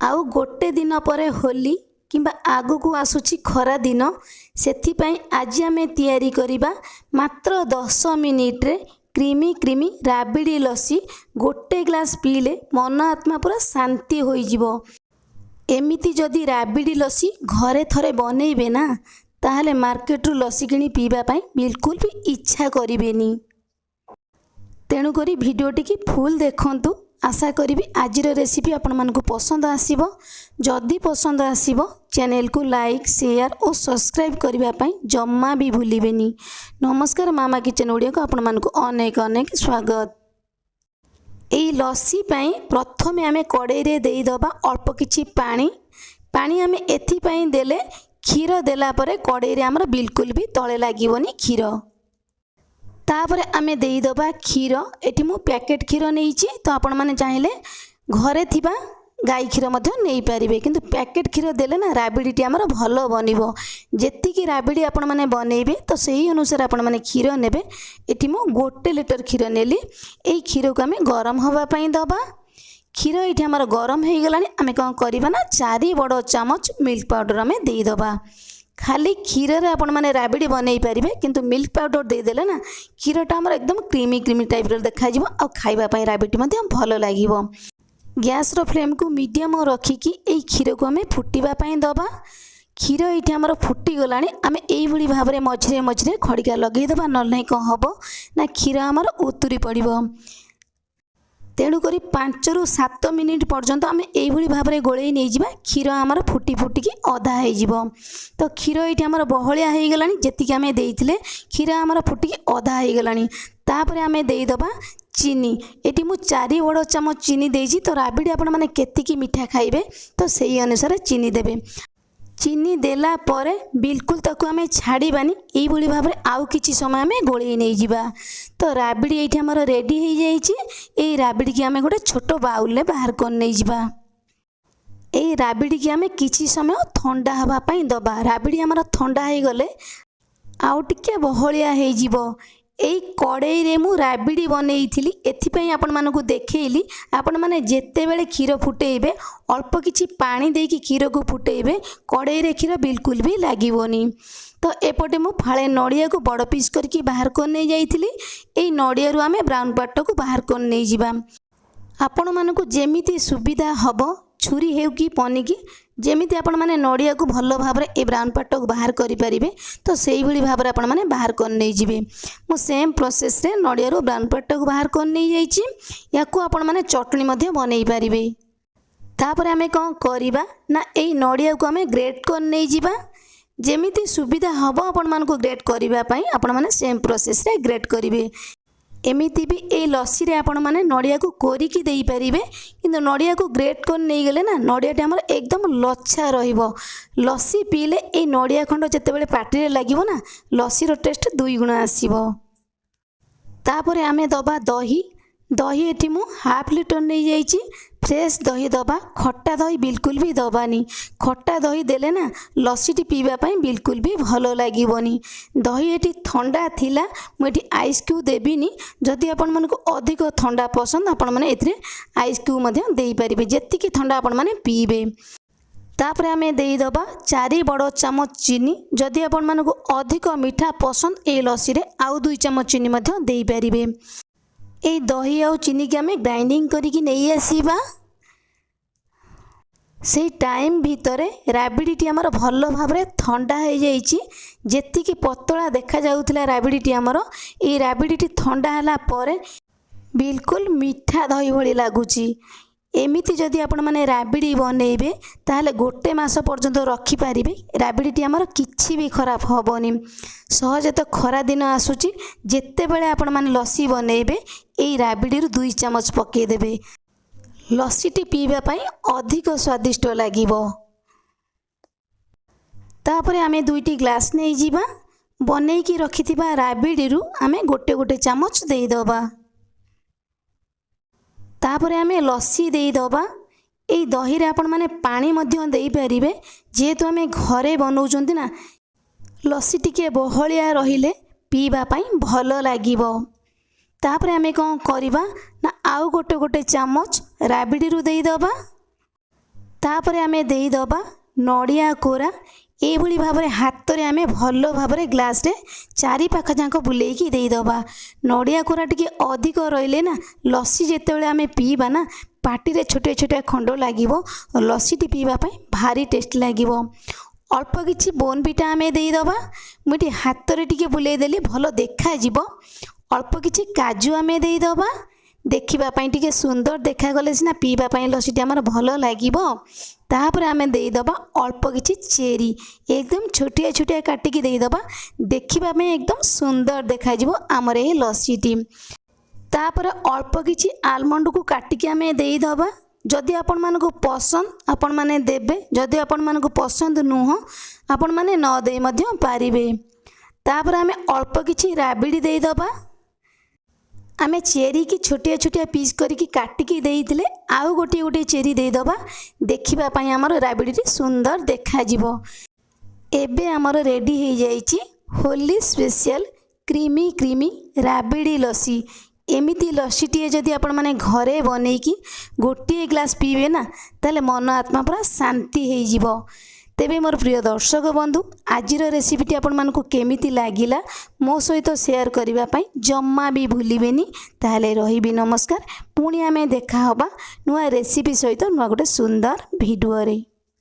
आउ गोटे दिन पर होली किंबा आगु आसुची खरा दिन सेथिपाई आज आमे तैयारी करिबा मात्र 10 मिनिट रे क्रीमी क्रीमी राबिड़ी लस्सी गोटे ग्लास पीले मन आत्मा पूरा शांति होई जिवो। एमिति जदि राबिड़ी लस्सी घरे थरे बनैबे ना ताहले मार्केट रु लस्सी किनी पीबा पाई बिल्कुल भी इच्छा करिवेनी। तेणु करी भिडियोटी की फुल देखंतु। आशा करी आज रेसिपी आपण मानकु पसंद आसीबो। जदि पसंद आसीबो चैनल को लाइक शेयर और सब्सक्राइब करबा पई जम्मा भी भूलिबेनी। नमस्कार, मामा किचन ओडिया को आपण मानकु अनेक अनेक स्वागत। एई लस्सी पई प्रथमे आमे कड़ाई रे देई दबा अल्प किछि पानी। पानी आमे एथि पई देले क्षीर देला परे कड़ाई रे हमर बिल्कुल भी तळे लागिवनी क्षीर। तापर आमे देई दबा क्षीर। एठी मु पैकेट क्षीर नेइछि, तो आपण माने चाहिले घरे थिबा गाई क्षीर मध्य नहीं पारिबे, किंतु पैकेट क्षीर देले ना राबिडीटी हमर भलो बनिबो। जेतिकी राबिडी आपण माने बनेइबे तो सही अनुसार आपण माने क्षीर नेबे। एठी मु 1 लिटर क्षीर नेली। एई क्षीर को आमे गरम हवा पई दबा। क्षीर एठी हमर गरम हे गलानी। आमे कोन करिबा ना 4 बड़ चामच मिल्क पाउडर आमे देई दबा। खाली क्षीर रे आपण माने राबिडी बनई पारिबे, किंतु मिल्क पाउडर दे देले ना क्षीरटा हमर एकदम क्रीमी क्रीमी टाइप रो देखा जिवो आ खाइबा पई राबिडी मध्ये भलो लागिवो। गैस रो फ्लेम को मीडियम रखी कि एई क्षीर को हमें फुटिबा पई दबा। क्षीर एठी हमर फुटी गलानी। आमे एई भली भाबरे मझिरे मझिरे खड़िका लगेई दबा, न नै को हबो ना क्षीर हमर उतुरी पड़िबो। तेणु करी 5 रु 7 मिनिट पर्यंत आम यही भाव में गोले नहीं जावा। क्षीर आमर फुटी फुटिकी अधा हो। तो क्षीर ये आमर बहलिया हो गला। जी आम देते क्षीर आमर फुटिकी अधा हो गला। तापर आम देदबा चीनी। ये मुझे 4 बड़ चामच चीनी देजी। तो राबिडी आपण मैंने केतिकी मिठा खाइबे तो सही अनुसार चीनी देबे। चीनी देला परे बिल्कुल ताकू आमे छाड़ीबानी। एई भली भाबरे आउ किछि समय आमे गोळेई नै जिबा। तो राबिडी एठी हमर रेडी हो जाइछि। एई राबिडी की आमे गोटे छोट बाउल ले बाहर कर नै जिबा। एई राबिडी की आमे किछि समय ठंडा हवा पई दबा। राबिडी हमर ठंडा हे गले आउ टिके बहलिया हे जिवो। एई कड़ाई रे मु राबिडी बनैथिली। एथिपई आपण मानकु देखैली आपण माने जेते बेले क्षीर फुटेइबे अल्प किछि पानी देकी क्षीर को फुटेइबे, कड़ाई रे क्षीर बिल्कुल भी लागिवोनी। तो एपटे मु फाळे नड़िया को बड़ पीस करके बाहर कर नै जाइथिली। एई नड़िया रु आमे ब्राउन पार्ट को बाहर कर नै जिबा। आपण मानकु जेमिति सुविधा हबो छुरी हेउ कि पनिकी जेमिति आपण माने नड़िया को भलो भाबरे ए ब्राउन पार्ट को बाहर करि परिबे, तो सेही भली भाबरे आपण माने बाहर कर नै जिबे। मु सेम प्रोसेस रे नड़िया रो ब्राउन पार्ट को बाहर कर नै जाइछि। याकू आपण माने चटनी मध्ये बनै पारिबे। तापर आमे कोन करिबा ना एई नड़िया को आमे ग्रेट कर नै जिबा। जेमिति सुविधा हबो आपण मानको ग्रेट करिबा पई आपण माने सेम प्रोसेस रे ग्रेट करिवे। एमिति भी ए लस्सी रे आपण माने नड़िया को कोरिकी देई परिबे, किंतु नड़िया को ग्रेट कर नै गेले ना नड़ियाटा हमर एकदम लच्छा रहिबो। लस्सी पीले ए नड़िया खंड जते बेले पाटी रे लागिवो ना लस्सी रो टेस्ट 2 गुणा आसीबो। तापरे आमे दबा दही। दही एठी मु हाफ लिटर नै जाइछि। फ्रेश दही दबा। खट्टा दही बिल्कुल भी दबानी। खट्टा दही देले ना लस्सीटी पीबा पई बिल्कुल भी भलो लागिवोनी। दही एठी ठंडा थिला, मु एठी आइस क्यूब देबिनी। जदि आपण मानको अधिक ठंडा पसंद आपण माने एथिरे आइस क्यूब मध्ये देई परिबे, जेतिकी ठंडा आपण माने पीबे। तापरे आमे देई दबा 4 बड़ चामच चीनी। जदि आपण मानको अधिक मीठा पसंद ए लस्सी रे आउ 2 चामच चीनी मध्ये देई परिबे। ए दही आउ चीनी के आमे ग्राइंडिंग करिकी नै आसीबा। से टाइम भितरे राबिडीटी हमर भलो भाबरे ठंडा हो जाइछि। जेतिकी पतला देखा जाउथला राबिडीटी हमर ए राबिडीटी ठंडा हला परे बिल्कुल मीठा दही भली लागुछि। एमिति जदि आपण माने राबिडी बनैबे ताहले गोटे मास पर्यंत रखी पारिबे। राबिडीटी हमर किछि भी खराब होबोनी। सहज तो खरा दिन आसुची, जेते बेले आपण माने लस्सी बनैबे एई राबिडी रु 2 चामच पके देबे। लस्सीटी पीबा पई अधिक स्वादिष्ट लागिबो। तापरे आमे 2टी ग्लास नै जिबा। बनैकी रखिथिबा राबिडी रु आमे गोटे गोटे चामच देई दबा। तापरे आमे लस्सी देई दबा। एई दही रे आपण माने पानी मध्य देई परिबे। जेहेतु आमे घरे बनौचंती ना लस्सी टिके बहलिया रहिले पीबा पई भलो लागिबो। तापरे आमे कोन करिबा ना आउ गोटे गोटे चामच राबिडी रु देई दबा। ता तापरे आमे देई दबा नड़िया कोरा एभली भाव में हाथ में आम भल भाव ग्लास रे चारि पाख जाक बुलेकी देदबा। नड़िया कोरा टी अधिक रहिले ना लस्सी जिते आम पीवा ना पार्टी छोटे छोटे खंड लगे लस्सी टी पीवाई भारी टेस्ट लगे। अल्प किछि बोर्नविटा आम देदबा मुझे हाथ में टी बुलेदेली भल देखा। अल्प किछि काजू आम देदबा देखापी टी सुंदर देखागले सीना पीवाई लस्सीटी आमर भल लगे। तापर आम देदबा अल्प किछि चेरी एकदम छोटिया छोटिया काटिकी देदबा देखापी एकदम सुंदर देखा आमर ये लस्सीटी। तापर अल्प किछि आलमंड को काटिकी आम देदबा जदि आपण मानकु पसंद आपण माने देबे जदि आपण मानकु पसंद नुह आपण माने न देई मध्य पारिबे। तापर आम अल्प किछि राबिडी देदबा आमे चेरी की छोटिया छोटिया पीस करिकी काटिकी देइथिले आउ गोटे गोटे चेरी देदबा देखिबा पई हमर राबिडी सुंदर देखा जिवो। एबे हमर रेडी हो जाइछि होली स्पेशल क्रीमी क्रीमी राबिडी लस्सी। एमिति लस्सीटी जदि आपण माने घरे बनैकी गोटे ग्लास पीबे ना ताले मन आत्मा पूरा शांति हो जिवो। तेबे मोर प्रिय दर्शक बंधु आजिर रेसिपीटी आपण मानकु केमिति लागिला मो सहित शेयर करिबा पई जम्मा भी भूलिबेनी। ताहले रहिबी नमस्कार। पुणी आमे देखा हबा नुआ रेसिपी सहित नुआ गोटे सुंदर भिडियो रे।